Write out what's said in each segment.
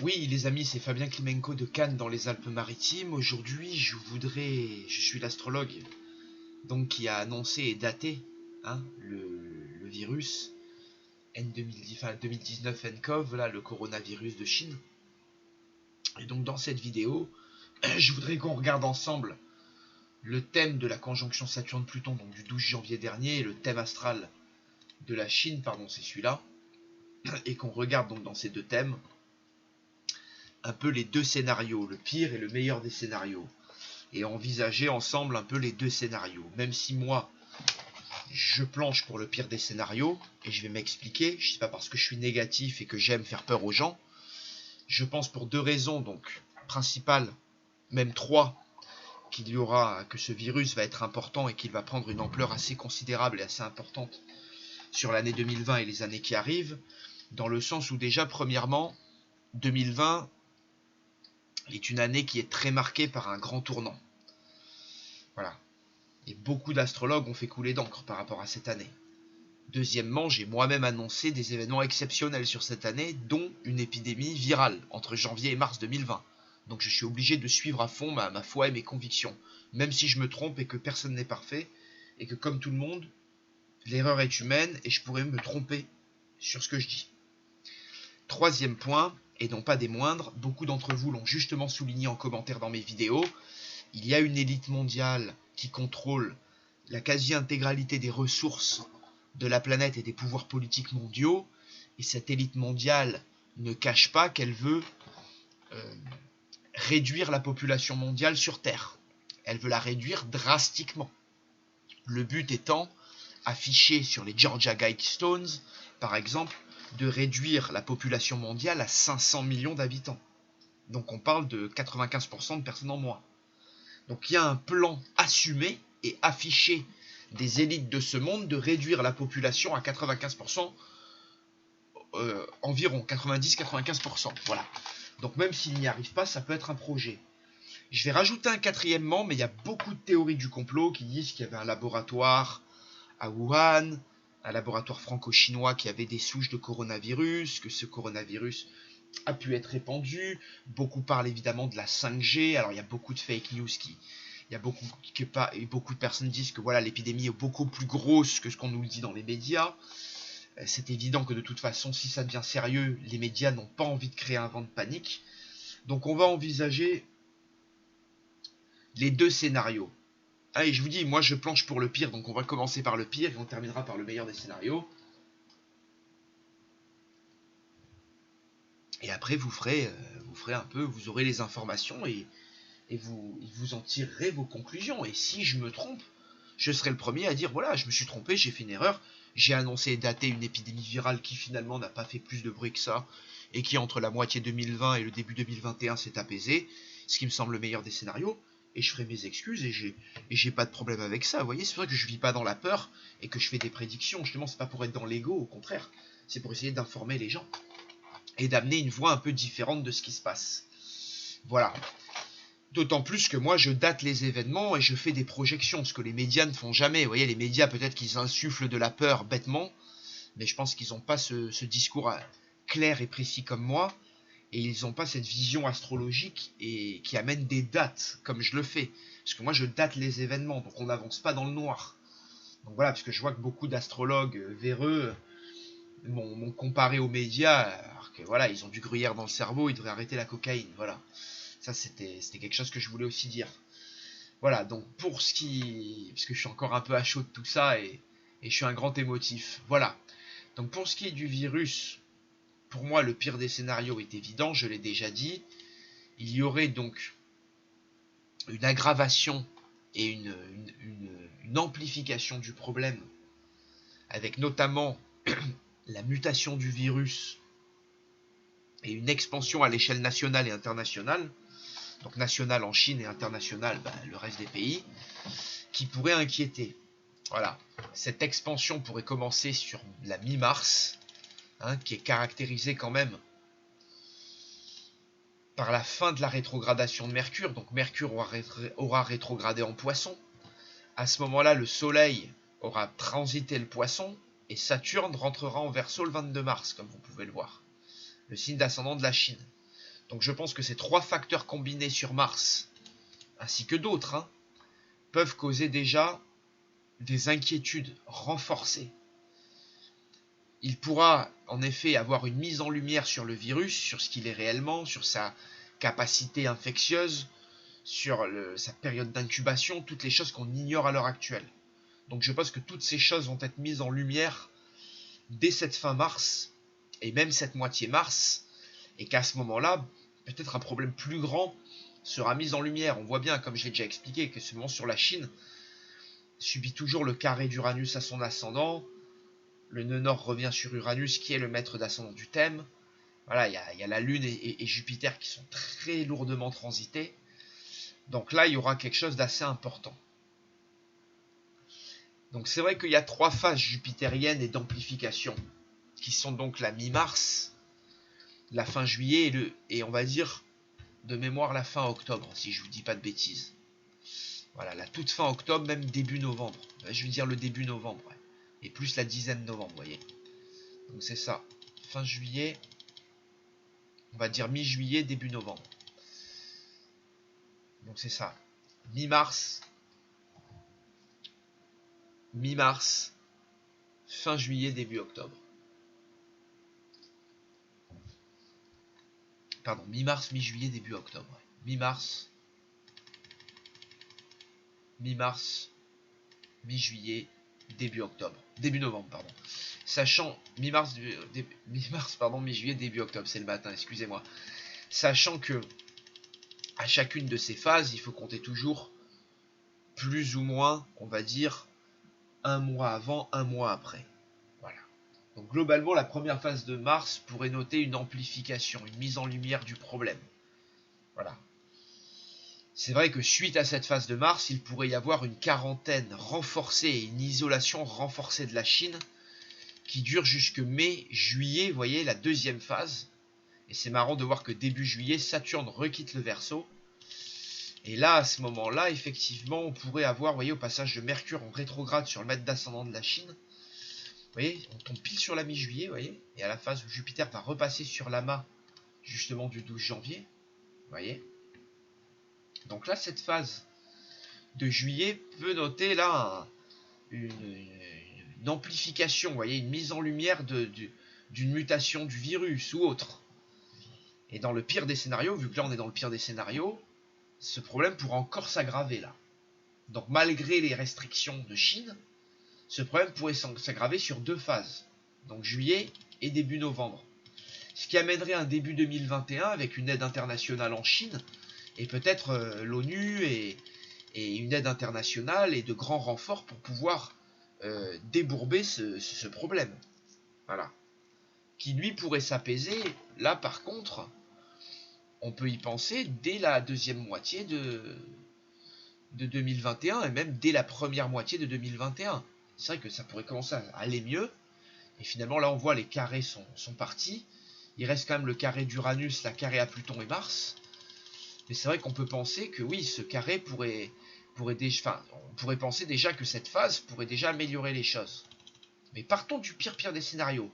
Oui, les amis, c'est Fabien Klimenko de Cannes dans les Alpes-Maritimes. Aujourd'hui, je suis l'astrologue, donc qui a annoncé et daté le virus N2010, enfin 2019 nCoV, là, le coronavirus de Chine. Et donc dans cette vidéo, je voudrais qu'on regarde ensemble le thème de la conjonction Saturne-Pluton, donc du 12 janvier dernier, et le thème astral de la Chine, pardon, c'est celui-là, et qu'on regarde donc dans ces deux thèmes un peu les deux scénarios, le pire et le meilleur des scénarios, et envisager ensemble un peu les deux scénarios. Même si moi, je planche pour le pire des scénarios, et je vais m'expliquer, je sais pas parce que je suis négatif et que j'aime faire peur aux gens, je pense pour deux raisons, donc principales, même trois, que ce virus va être important et qu'il va prendre une ampleur assez considérable et assez importante sur l'année 2020 et les années qui arrivent, dans le sens où déjà, premièrement, 2020 est une année qui est très marquée par un grand tournant. Voilà. Et beaucoup d'astrologues ont fait couler d'encre par rapport à cette année. Deuxièmement, j'ai moi-même annoncé des événements exceptionnels sur cette année, dont une épidémie virale entre janvier et mars 2020. Donc je suis obligé de suivre à fond ma foi et mes convictions, même si je me trompe et que personne n'est parfait, et que comme tout le monde, l'erreur est humaine et je pourrais me tromper sur ce que je dis. Troisième point, et non pas des moindres, beaucoup d'entre vous l'ont justement souligné en commentaire dans mes vidéos, il y a une élite mondiale qui contrôle la quasi-intégralité des ressources de la planète et des pouvoirs politiques mondiaux, et cette élite mondiale ne cache pas qu'elle veut réduire la population mondiale sur Terre. Elle veut la réduire drastiquement. Le but étant, affiché sur les Georgia Guidestones, par exemple, de réduire la population mondiale à 500 millions d'habitants. Donc on parle de 95% de personnes en moins. Donc il y a un plan assumé et affiché des élites de ce monde de réduire la population à 95%, environ 90-95%. Voilà. Donc même s'il n'y arrive pas, ça peut être un projet. Je vais rajouter un quatrièmement, mais il y a beaucoup de théories du complot qui disent qu'il y avait un laboratoire à Wuhan, un laboratoire franco-chinois qui avait des souches de coronavirus, que ce coronavirus a pu être répandu. Beaucoup parlent évidemment de la 5G. Alors il y a beaucoup de fake news beaucoup de personnes disent que voilà, l'épidémie est beaucoup plus grosse que ce qu'on nous le dit dans les médias. C'est évident que de toute façon, si ça devient sérieux, les médias n'ont pas envie de créer un vent de panique. Donc on va envisager les deux scénarios. Allez, je vous dis, moi je planche pour le pire, donc on va commencer par le pire et on terminera par le meilleur des scénarios. Et après vous ferez un peu, vous aurez les informations et vous en tirerez vos conclusions. Et si je me trompe, je serai le premier à dire voilà, je me suis trompé, j'ai fait une erreur, j'ai annoncé et daté une épidémie virale qui finalement n'a pas fait plus de bruit que ça, et qui entre la moitié 2020 et le début 2021 s'est apaisée, ce qui me semble le meilleur des scénarios, et je ferai mes excuses, et j'ai pas de problème avec ça. Vous voyez, c'est vrai que je vis pas dans la peur, et que je fais des prédictions, justement, c'est pas pour être dans l'ego, au contraire, c'est pour essayer d'informer les gens, et d'amener une voix un peu différente de ce qui se passe. Voilà. D'autant plus que moi, je date les événements et je fais des projections, ce que les médias ne font jamais. Vous voyez, les médias, peut-être qu'ils insufflent de la peur bêtement, mais je pense qu'ils n'ont pas ce discours clair et précis comme moi, et ils n'ont pas cette vision astrologique et qui amène des dates, comme je le fais. Parce que moi, je date les événements, donc on n'avance pas dans le noir. Donc voilà, parce que je vois que beaucoup d'astrologues véreux m'ont comparé aux médias, alors que voilà, ils ont du gruyère dans le cerveau, ils devraient arrêter la cocaïne, voilà. Ça, c'était quelque chose que je voulais aussi dire. Voilà, donc pour ce qui... Parce que je suis encore un peu à chaud de tout ça et je suis un grand émotif. Voilà. Donc pour ce qui est du virus, pour moi, le pire des scénarios est évident, je l'ai déjà dit. Il y aurait donc une aggravation et une amplification du problème, avec notamment la mutation du virus et une expansion à l'échelle nationale et internationale. Donc national en Chine et international le reste des pays, qui pourrait inquiéter. Voilà. Cette expansion pourrait commencer sur la mi-mars, qui est caractérisée quand même par la fin de la rétrogradation de Mercure. Donc Mercure aura rétrogradé en Poisson. À ce moment-là, le Soleil aura transité le Poisson et Saturne rentrera en Verseau le 22 mars, comme vous pouvez le voir. Le signe d'ascendant de la Chine. Donc je pense que ces trois facteurs combinés sur Mars, ainsi que d'autres, hein, peuvent causer déjà des inquiétudes renforcées. Il pourra en effet avoir une mise en lumière sur le virus, sur ce qu'il est réellement, sur sa capacité infectieuse, sur sa période d'incubation, toutes les choses qu'on ignore à l'heure actuelle. Donc je pense que toutes ces choses vont être mises en lumière dès cette fin mars, et même cette moitié mars, et qu'à ce moment-là, peut-être un problème plus grand sera mis en lumière. On voit bien, comme je l'ai déjà expliqué, que ce moment sur la Chine subit toujours le carré d'Uranus à son ascendant. Le nœud nord revient sur Uranus, qui est le maître d'ascendant du thème. Voilà, il y a la Lune et Jupiter qui sont très lourdement transités. Donc là, il y aura quelque chose d'assez important. Donc c'est vrai qu'il y a trois phases jupitériennes et d'amplification, qui sont donc la mi-mars, la fin juillet et on va dire de mémoire la fin octobre, si je ne vous dis pas de bêtises. Voilà, la toute fin octobre, même début novembre. Je veux dire le début novembre, ouais. Et plus la dizaine novembre, vous voyez. Donc c'est ça, fin juillet, on va dire mi-juillet, début novembre. Donc c'est ça, mi-mars, fin juillet, début octobre. Pardon, mi-mars, mi-juillet, début octobre. Ouais. Mi-mars, mi-juillet, début octobre. Début novembre, pardon. Sachant, mi-mars, mi-juillet, début octobre, c'est le matin, excusez-moi. Sachant que à chacune de ces phases, il faut compter toujours plus ou moins, on va dire, un mois avant, un mois après. Voilà. Donc globalement, la première phase de Mars pourrait noter une amplification, une mise en lumière du problème. Voilà. C'est vrai que suite à cette phase de Mars, il pourrait y avoir une quarantaine renforcée et une isolation renforcée de la Chine qui dure jusque mai, juillet, vous voyez, la deuxième phase. Et c'est marrant de voir que début juillet, Saturne requitte le Verseau. Et là, à ce moment-là, effectivement, on pourrait avoir, vous voyez, au passage de Mercure en rétrograde sur le maître d'ascendant de la Chine. Vous voyez, on tombe pile sur la mi-juillet, vous voyez. Et à la phase où Jupiter va repasser sur l'amas, justement du 12 janvier. Vous voyez. Donc là, cette phase de juillet peut noter là une amplification, vous voyez, une mise en lumière d'une mutation du virus ou autre. Et dans le pire des scénarios, vu que là on est dans le pire des scénarios, ce problème pourra encore s'aggraver là. Donc malgré les restrictions de Chine, ce problème pourrait s'aggraver sur deux phases, donc juillet et début novembre. Ce qui amènerait un début 2021 avec une aide internationale en Chine, et peut-être l'ONU et une aide internationale et de grands renforts pour pouvoir débourber ce problème. Voilà. Qui lui pourrait s'apaiser, là par contre, on peut y penser dès la deuxième moitié de 2021 et même dès la première moitié de 2021. C'est vrai que ça pourrait commencer à aller mieux. Et finalement, là, on voit les carrés sont partis. Il reste quand même le carré d'Uranus, la carré à Pluton et Mars. Mais c'est vrai qu'on peut penser que oui, ce carré pourrait déjà, on pourrait penser déjà que cette phase pourrait déjà améliorer les choses. Mais partons du pire des scénarios.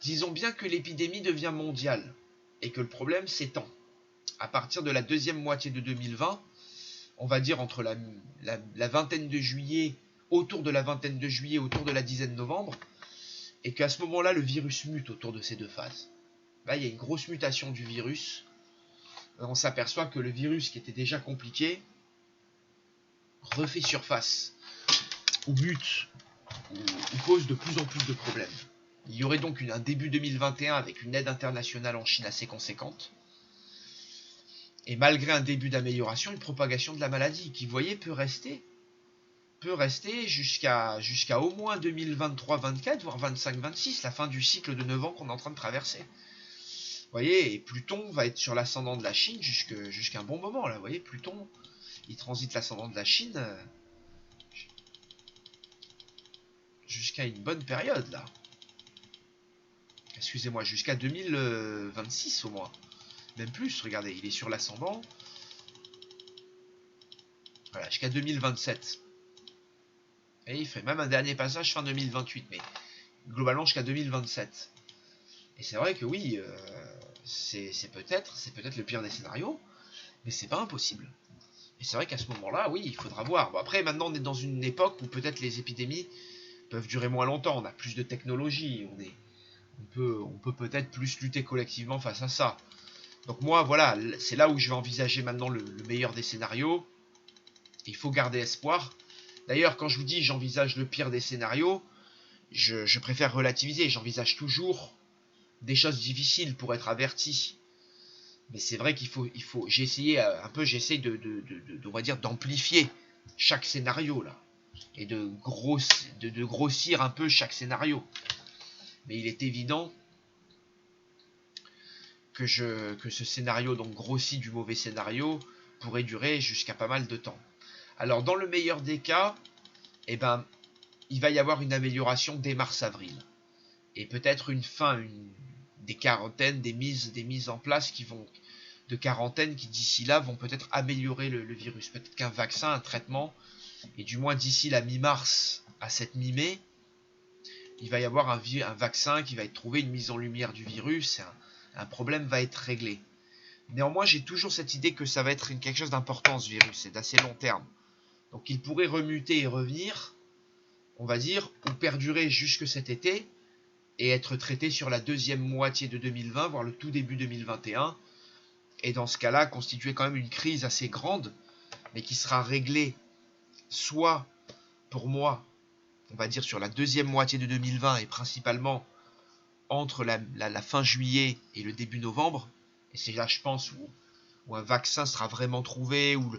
Disons bien que l'épidémie devient mondiale et que le problème s'étend. À partir de la deuxième moitié de 2020, on va dire entre la vingtaine de juillet, autour de la vingtaine de juillet, autour de la dizaine de novembre, et qu'à ce moment-là, le virus mute autour de ces deux phases. Là, il y a une grosse mutation du virus. On s'aperçoit que le virus, qui était déjà compliqué, refait surface, ou mute, ou cause de plus en plus de problèmes. Il y aurait donc un début 2021 avec une aide internationale en Chine assez conséquente. Et malgré un début d'amélioration, une propagation de la maladie qui, vous voyez, peut rester jusqu'à au moins 2023-24, voire 25-26, la fin du cycle de 9 ans qu'on est en train de traverser. Vous voyez, et Pluton va être sur l'ascendant de la Chine jusqu'à un bon moment, là. Vous voyez, Pluton, il transite l'ascendant de la Chine jusqu'à une bonne période, là. Excusez-moi, jusqu'à 2026 au moins. Même plus, regardez, il est sur l'ascendant. Voilà, jusqu'à 2027. Et il fait même un dernier passage fin 2028, mais globalement jusqu'à 2027. Et c'est vrai que oui, c'est peut-être le pire des scénarios, mais c'est pas impossible. Et c'est vrai qu'à ce moment-là, oui, il faudra voir. Bon, après, maintenant, on est dans une époque où peut-être les épidémies peuvent durer moins longtemps. On a plus de technologie, on peut peut-être plus lutter collectivement face à ça. Donc moi, voilà, c'est là où je vais envisager maintenant le meilleur des scénarios. Il faut garder espoir. D'ailleurs, quand je vous dis j'envisage le pire des scénarios, je préfère relativiser. J'envisage toujours des choses difficiles pour être averti. Mais c'est vrai j'ai essayé un peu, j'essaie on va dire, d'amplifier chaque scénario là. Et de grossir un peu chaque scénario. Mais il est évident que ce scénario, donc grossi du mauvais scénario, pourrait durer jusqu'à pas mal de temps. Alors dans le meilleur des cas, eh ben, il va y avoir une amélioration dès mars-avril. Et peut-être une fin, des quarantaines, des mises en place de quarantaine qui d'ici là vont peut-être améliorer le virus. Peut-être qu'un vaccin, un traitement, et du moins d'ici la mi-mars à cette mi-mai, il va y avoir un vaccin qui va être trouvé, une mise en lumière du virus, et un problème va être réglé. Néanmoins, j'ai toujours cette idée que ça va être quelque chose d'important, ce virus, c'est d'assez long terme. Donc il pourrait remuter et revenir, on va dire, ou perdurer jusque cet été, et être traité sur la deuxième moitié de 2020, voire le tout début 2021, et dans ce cas-là, constituer quand même une crise assez grande, mais qui sera réglée soit, pour moi, on va dire sur la deuxième moitié de 2020, et principalement entre la fin juillet et le début novembre, et c'est là, je pense, où un vaccin sera vraiment trouvé, où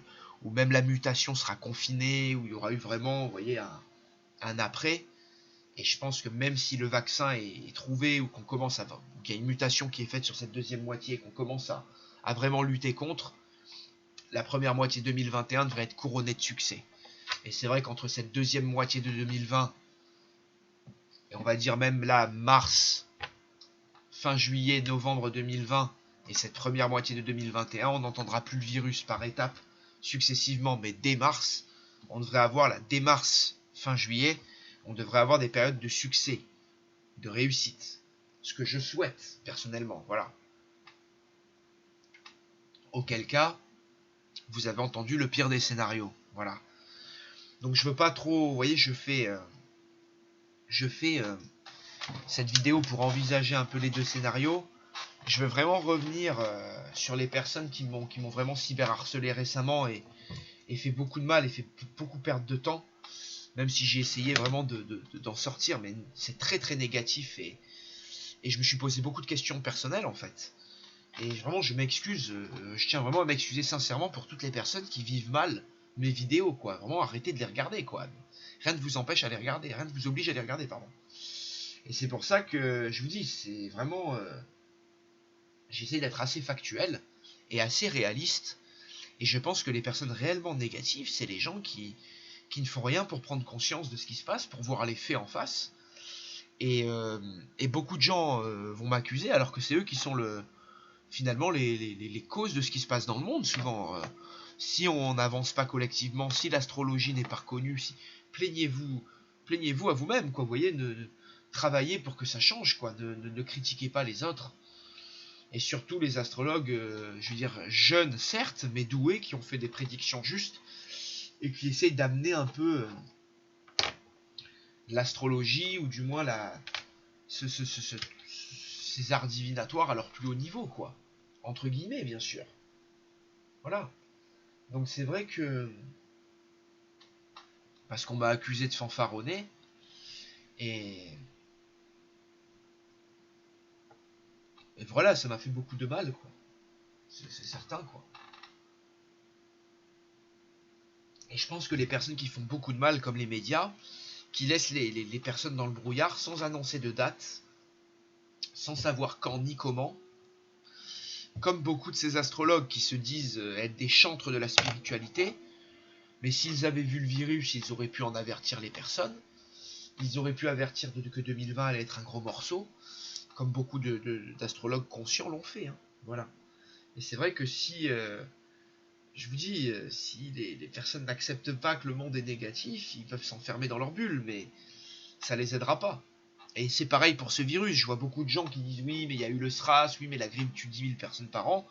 même la mutation sera confinée, où il y aura eu vraiment, vous voyez, un après. Et je pense que même si le vaccin est trouvé, ou qu'il y a une mutation qui est faite sur cette deuxième moitié, et qu'on commence à vraiment lutter contre, la première moitié 2021 devrait être couronnée de succès. Et c'est vrai qu'entre cette deuxième moitié de 2020, et on va dire même là, mars, fin juillet, novembre 2020, et cette première moitié de 2021, on n'entendra plus le virus par étapes successivement, mais dès mars, on devrait avoir là, dès mars, fin juillet, on devrait avoir des périodes de succès, de réussite. Ce que je souhaite, personnellement, voilà. Auquel cas, vous avez entendu le pire des scénarios, voilà. Donc je veux pas trop, vous voyez, je fais cette vidéo pour envisager un peu les deux scénarios. Je veux vraiment revenir sur les personnes qui m'ont vraiment cyberharcelé récemment et fait beaucoup de mal et fait beaucoup perdre de temps. Même si j'ai essayé vraiment d'en sortir, mais c'est très très négatif et je me suis posé beaucoup de questions personnelles en fait. Et vraiment je m'excuse, je tiens vraiment à m'excuser sincèrement pour toutes les personnes qui vivent mal mes vidéos, quoi. Vraiment arrêtez de les regarder, quoi. Rien ne vous empêche à les regarder, rien ne vous oblige à les regarder, pardon. Et c'est pour ça que je vous dis, c'est vraiment... j'essaie d'être assez factuel et assez réaliste. Et je pense que les personnes réellement négatives, c'est les gens qui ne font rien pour prendre conscience de ce qui se passe, pour voir les faits en face. Et beaucoup de gens vont m'accuser, alors que c'est eux qui sont finalement les causes de ce qui se passe dans le monde, souvent. Si on n'avance pas collectivement, si l'astrologie n'est pas reconnue, plaignez-vous à vous-même, quoi. Vous voyez, travaillez pour que ça change, quoi. Ne critiquez pas les autres. Et surtout les astrologues, je veux dire, jeunes certes, mais doués, qui ont fait des prédictions justes, et qui essayent d'amener un peu l'astrologie, ou du moins ces arts divinatoires à leur plus haut niveau, quoi. Entre guillemets, bien sûr. Voilà. Donc c'est vrai que... Parce qu'on m'a accusé de fanfaronner, et voilà, ça m'a fait beaucoup de mal, quoi. C'est certain, quoi. Et je pense que les personnes qui font beaucoup de mal, comme les médias, qui laissent les personnes dans le brouillard sans annoncer de date, sans savoir quand ni comment, comme beaucoup de ces astrologues qui se disent être des chantres de la spiritualité, mais s'ils avaient vu le virus, ils auraient pu en avertir les personnes, ils auraient pu avertir que 2020 allait être un gros morceau, comme beaucoup d'astrologues conscients l'ont fait. Hein. Voilà. Et c'est vrai que si, je vous dis, si les personnes n'acceptent pas que le monde est négatif, ils peuvent s'enfermer dans leur bulle, mais ça les aidera pas. Et c'est pareil pour ce virus. Je vois beaucoup de gens qui disent oui, mais il y a eu le SRAS, oui, mais la grippe tue 10 000 personnes par an.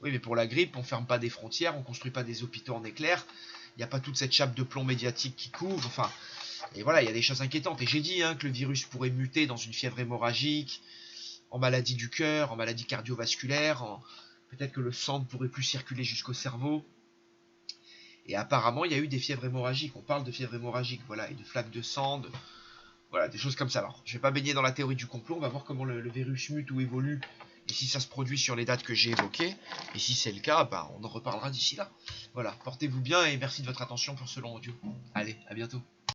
Oui, mais pour la grippe, on ferme pas des frontières, on construit pas des hôpitaux en éclair. Il n'y a pas toute cette chape de plomb médiatique qui couvre. Enfin, et voilà, il y a des choses inquiétantes. Et j'ai dit que le virus pourrait muter dans une fièvre hémorragique, en maladie du cœur, en maladie cardiovasculaire. Peut-être que le sang ne pourrait plus circuler jusqu'au cerveau. Et apparemment, il y a eu des fièvres hémorragiques. On parle de fièvres hémorragiques, voilà, et de flaques de sang, voilà, des choses comme ça. Alors, je vais pas baigner dans la théorie du complot. On va voir comment le virus mute ou évolue. Et si ça se produit sur les dates que j'ai évoquées. Et si c'est le cas, bah, on en reparlera d'ici là. Voilà, portez-vous bien et merci de votre attention pour ce long audio. Allez, à bientôt.